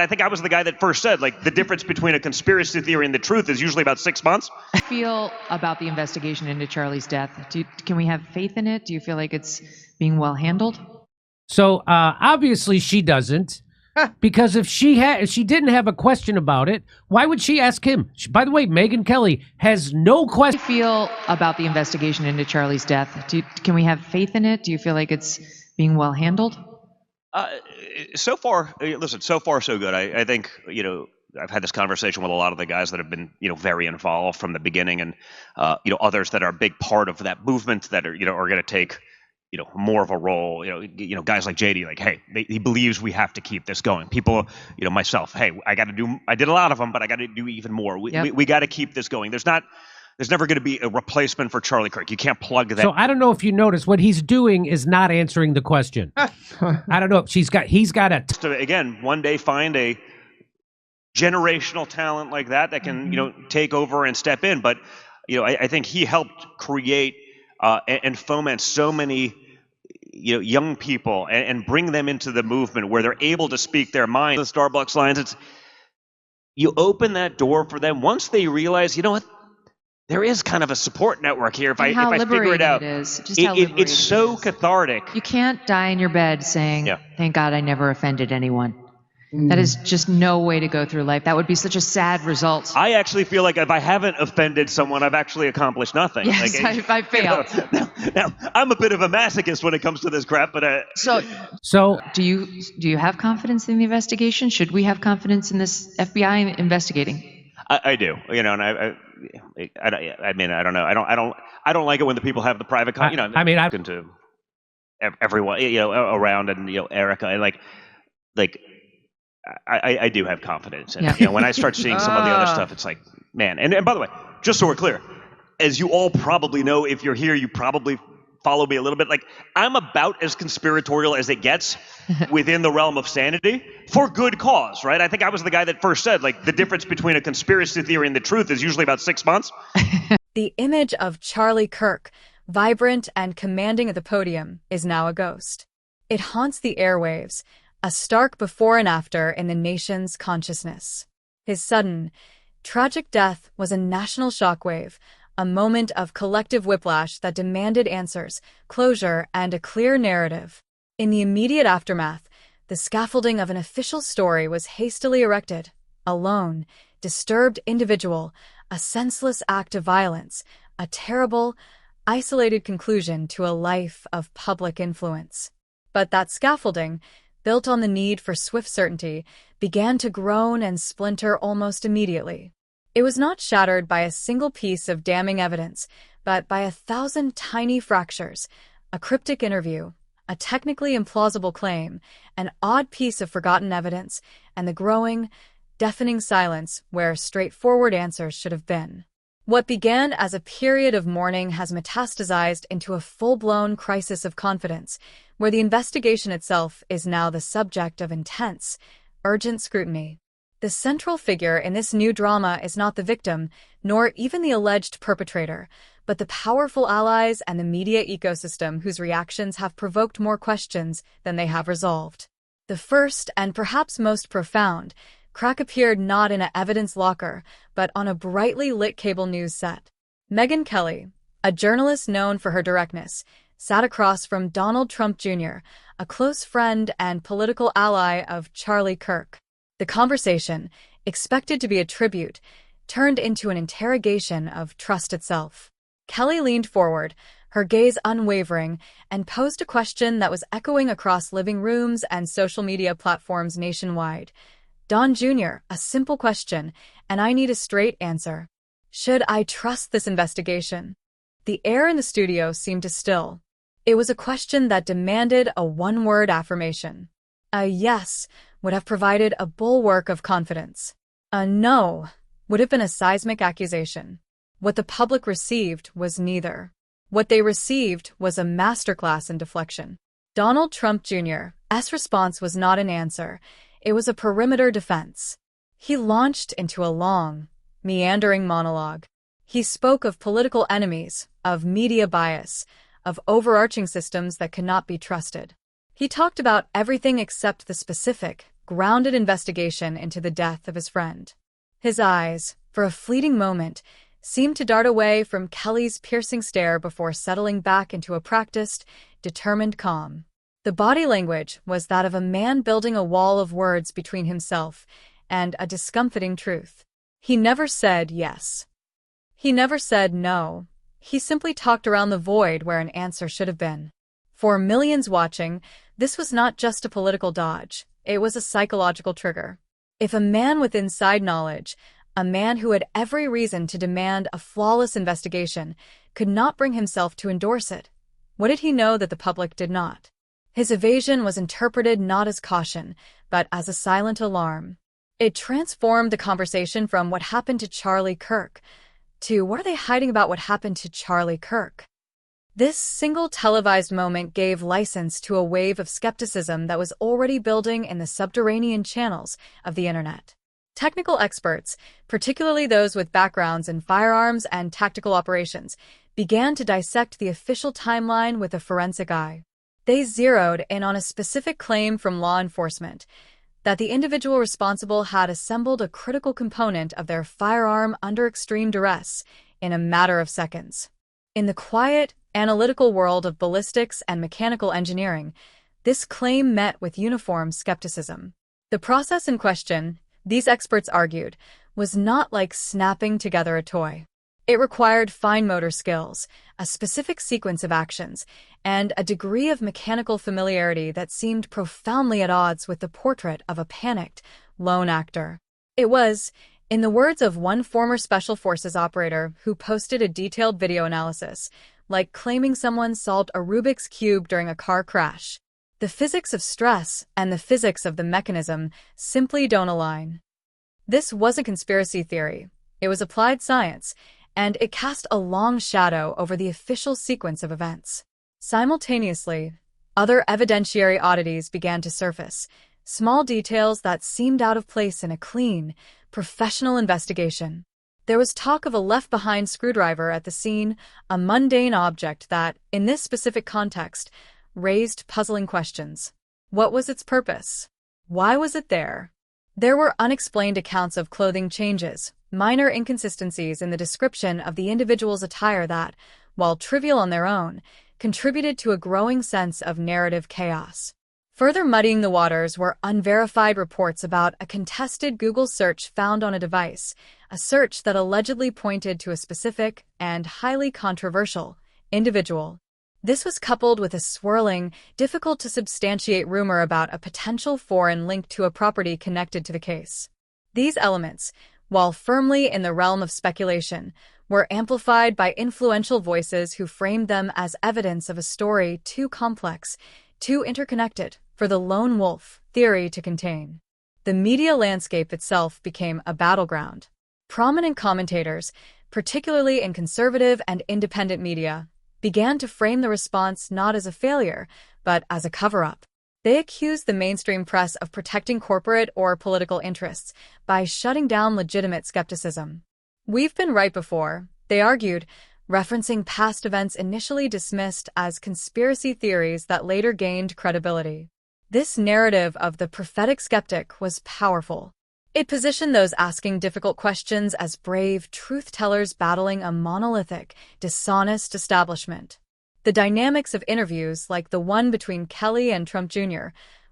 I think I was the guy that first said, like, the difference between a conspiracy theory and the truth is usually about 6 months. How do you feel about the investigation into Charlie's death? Can we have faith in it? Do you feel like it's being well handled? So obviously she doesn't, because if she didn't have a question about it, why would she ask him? By the way, Megyn Kelly has no question. How do you feel about the investigation into Charlie's death? Can we have faith in it? Do you feel like it's being well handled? So far, listen, so far so good. I think, I've had this conversation with a lot of the guys that have been, very involved from the beginning, and, others that are a big part of that movement that are, are going to take, more of a role. Guys like JD, like, hey, he believes we have to keep this going. People, myself, hey, I did a lot of them, but I got to do even more. We got to keep this going. There's never going to be a replacement for Charlie Kirk. You can't plug that. So I don't know if you noticed, what he's doing is not answering the question. I don't know if he's got to, again, one day find a generational talent like that can, take over and step in. But, I think he helped create and foment so many, young people and bring them into the movement where they're able to speak their mind. The Starbucks lines, you open that door for them once they realize, you know what? There is kind of a support network here. If I figure it out, it's so cathartic. You can't die in your bed saying, thank God I never offended anyone. That is just no way to go through life. That would be such a sad result. I actually feel like if I haven't offended someone, I've actually accomplished nothing. Yes, I failed. Now, I'm a bit of a masochist when it comes to this crap, but So do you have confidence in the investigation? Should we have confidence in this FBI investigating? I do, and I mean, I don't know. I don't like it when the people have the private, I've spoken to everyone, around, and Erica, and I do have confidence, and when I start seeing some of the other stuff, it's like, man. And by the way, just so we're clear, as you all probably know, if you're here, you probably follow me a little bit. Like, I'm about as conspiratorial as it gets within the realm of sanity, for good cause, right? I think I was the guy that first said, like, the difference between a conspiracy theory and the truth is usually about 6 months. The image of Charlie Kirk, vibrant and commanding at the podium, is now a ghost. It haunts the airwaves, a stark before and after in the nation's consciousness. His sudden, tragic death was a national shockwave, a moment of collective whiplash that demanded answers, closure, and a clear narrative. In the immediate aftermath, the scaffolding of an official story was hastily erected. A lone, disturbed individual, a senseless act of violence, a terrible, isolated conclusion to a life of public influence. But that scaffolding, built on the need for swift certainty, began to groan and splinter almost immediately. It was not shattered by a single piece of damning evidence, but by 1,000 tiny fractures, a cryptic interview, a technically implausible claim, an odd piece of forgotten evidence, and the growing, deafening silence where straightforward answers should have been. What began as a period of mourning has metastasized into a full-blown crisis of confidence, where the investigation itself is now the subject of intense, urgent scrutiny. The central figure in this new drama is not the victim, nor even the alleged perpetrator, but the powerful allies and the media ecosystem whose reactions have provoked more questions than they have resolved. The first, and perhaps most profound, crack appeared not in an evidence locker, but on a brightly lit cable news set. Megyn Kelly, a journalist known for her directness, sat across from Donald Trump Jr., a close friend and political ally of Charlie Kirk. The conversation, expected to be a tribute, turned into an interrogation of trust itself. Kelly leaned forward, her gaze unwavering, and posed a question that was echoing across living rooms and social media platforms nationwide. Don Jr., a simple question, and I need a straight answer. Should I trust this investigation? The air in the studio seemed to still. It was a question that demanded a one-word affirmation. A yes would have provided a bulwark of confidence. A no would have been a seismic accusation. What the public received was neither. What they received was a masterclass in deflection. Donald Trump Jr.'s response was not an answer. It was a perimeter defense. He launched into a long, meandering monologue. He spoke of political enemies, of media bias, of overarching systems that cannot be trusted. He talked about everything except the specific, grounded investigation into the death of his friend. His eyes, for a fleeting moment, seemed to dart away from Kelly's piercing stare before settling back into a practiced, determined calm. The body language was that of a man building a wall of words between himself and a discomfiting truth. He never said yes. He never said no. He simply talked around the void where an answer should have been. For millions watching, this was not just a political dodge. It was a psychological trigger. If a man with inside knowledge, a man who had every reason to demand a flawless investigation, could not bring himself to endorse it, what did he know that the public did not? His evasion was interpreted not as caution, but as a silent alarm. It transformed the conversation from what happened to Charlie Kirk to what are they hiding about what happened to Charlie Kirk? This single televised moment gave license to a wave of skepticism that was already building in the subterranean channels of the internet. Technical experts, particularly those with backgrounds in firearms and tactical operations, began to dissect the official timeline with a forensic eye. They zeroed in on a specific claim from law enforcement that the individual responsible had assembled a critical component of their firearm under extreme duress in a matter of seconds. In the quiet, analytical world of ballistics and mechanical engineering, this claim met with uniform skepticism. The process in question, these experts argued, was not like snapping together a toy. It required fine motor skills, a specific sequence of actions, and a degree of mechanical familiarity that seemed profoundly at odds with the portrait of a panicked, lone actor. It was, in the words of one former Special Forces operator who posted a detailed video analysis, like claiming someone solved a Rubik's Cube during a car crash. The physics of stress and the physics of the mechanism simply don't align. This wasn't conspiracy theory. It was applied science, and it cast a long shadow over the official sequence of events. Simultaneously, other evidentiary oddities began to surface, small details that seemed out of place in a clean, professional investigation. There was talk of a left-behind screwdriver at the scene, a mundane object that, in this specific context, raised puzzling questions. What was its purpose? Why was it there? There were unexplained accounts of clothing changes, minor inconsistencies in the description of the individual's attire that, while trivial on their own, contributed to a growing sense of narrative chaos. Further muddying the waters were unverified reports about a contested Google search found on a device, a search that allegedly pointed to a specific and highly controversial individual. This was coupled with a swirling, difficult-to-substantiate rumor about a potential foreign link to a property connected to the case. These elements, while firmly in the realm of speculation, were amplified by influential voices who framed them as evidence of a story too complex, too interconnected for the lone wolf theory to contain. The media landscape itself became a battleground. Prominent commentators, particularly in conservative and independent media, began to frame the response not as a failure, but as a cover-up. They accused the mainstream press of protecting corporate or political interests by shutting down legitimate skepticism. We've been right before, they argued, referencing past events initially dismissed as conspiracy theories that later gained credibility. This narrative of the prophetic skeptic was powerful. It positioned those asking difficult questions as brave truth-tellers battling a monolithic, dishonest establishment. The dynamics of interviews, like the one between Kelly and Trump Jr.,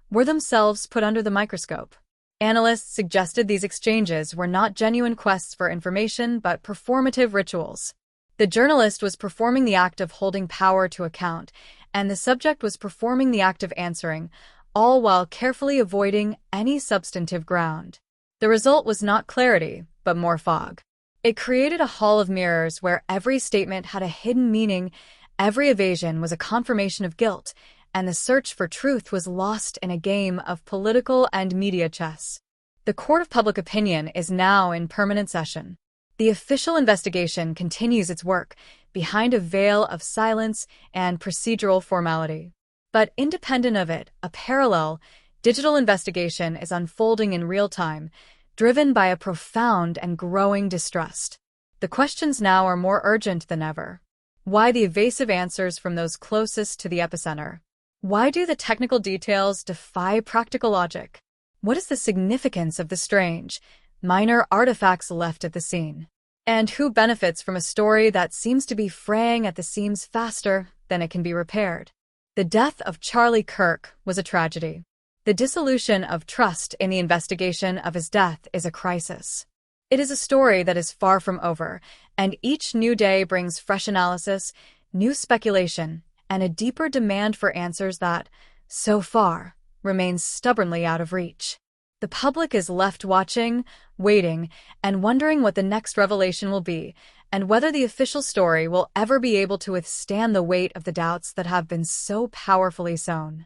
were themselves put under the microscope. Analysts suggested these exchanges were not genuine quests for information but performative rituals. The journalist was performing the act of holding power to account, and the subject was performing the act of answering, all while carefully avoiding any substantive ground. The result was not clarity, but more fog. It created a hall of mirrors where every statement had a hidden meaning, every evasion was a confirmation of guilt, and the search for truth was lost in a game of political and media chess. The court of public opinion is now in permanent session. The official investigation continues its work behind a veil of silence and procedural formality. But independent of it, a parallel, digital investigation is unfolding in real time, driven by a profound and growing distrust. The questions now are more urgent than ever. Why the evasive answers from those closest to the epicenter? Why do the technical details defy practical logic? What is the significance of the strange, minor artifacts left at the scene? And who benefits from a story that seems to be fraying at the seams faster than it can be repaired? The death of Charlie Kirk was a tragedy. The dissolution of trust in the investigation of his death is a crisis. It is a story that is far from over, and each new day brings fresh analysis, new speculation, and a deeper demand for answers that, so far, remains stubbornly out of reach. The public is left watching, waiting, and wondering what the next revelation will be, and whether the official story will ever be able to withstand the weight of the doubts that have been so powerfully sown.